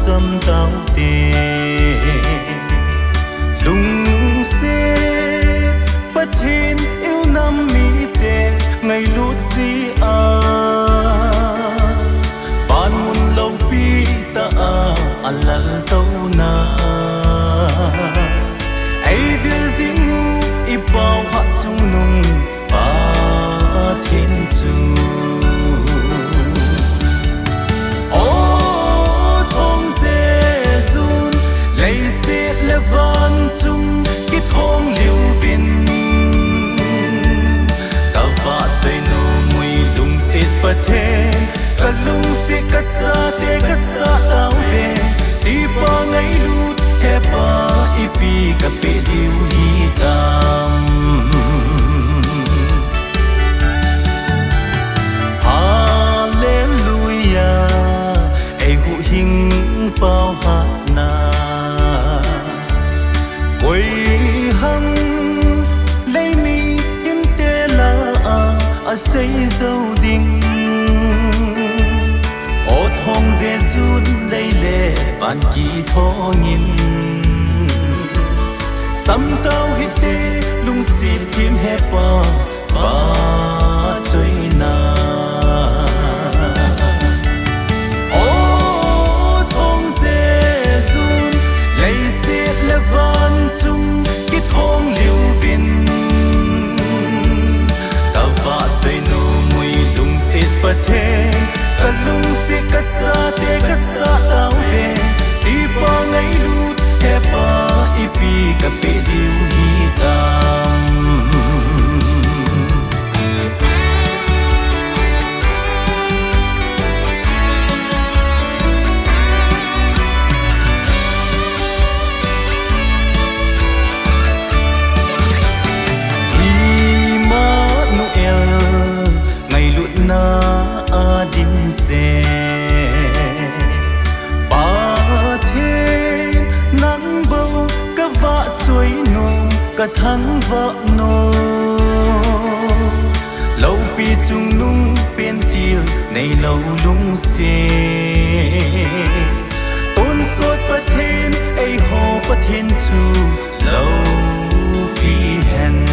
châm taute Lungset Pathen yêu nam mite ngailut si ban mun Loupi ta alaltouna Eivil jing ipau Hatchungnung Pathen thong jejun leiset chung kithong leuvin Lungset Pathen Lungset kacha te kasah tauve Tipa ngailut Hepa ipi kape diu hitam Halleluijah eihuhhing pau hatna Quay hăng lấy mi im tê la xây dâu đinh ô thong jejun lấy lệ van kithong nhìn sam tau hite lungset kim Hepa vahchoina ô thong jejun leiset leuvin chung kithong leuvin Lungset Pathen Lungset kacha te kasah tauve Tipa ngailut Hepa ipi kape diu hitam na adim se Pathen nắng bầu ka vahchoi nom ka thang vợ no Loupi chung nung pen til nei lâu lungset Tonsot Pathen eihuhhing Pathen chu Loupi hen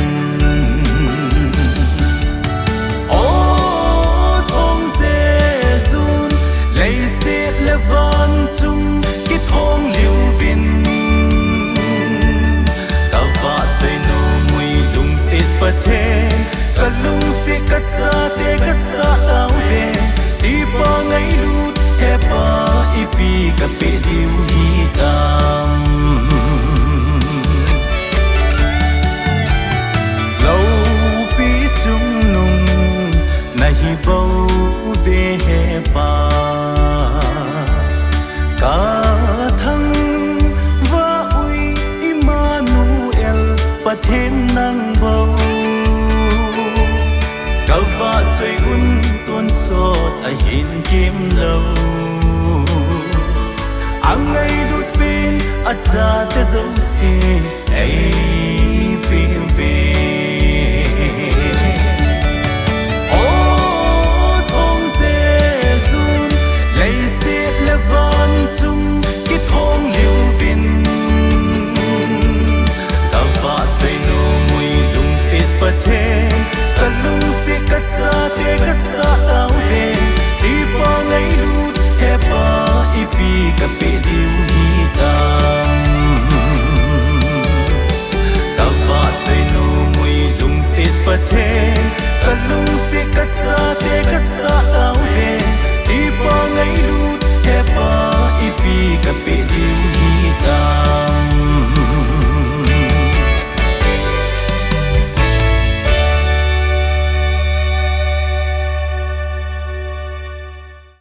leiset leuvin chung kithong leuvin Lungset Pathen lungset kacha te kasah tauve Tipa ngailut Hepa ipi kape diu hitam Loupi chung nung nahi bau ve Hepa thăng va ui Emannuel Pathen nang bầu ka vahchoi Tonsot hin kim lâu ngailut pin cha te dâu se Eivil về leiset leuvin chung kithong leuvin Lungset Pathen lungset kacha te kasah tauve Tipa ngailut Hepa ipi kape diu hitam Lungset Pathen lungset kacha te kasah tauve Tipa ngailut Hepa ipi kape diu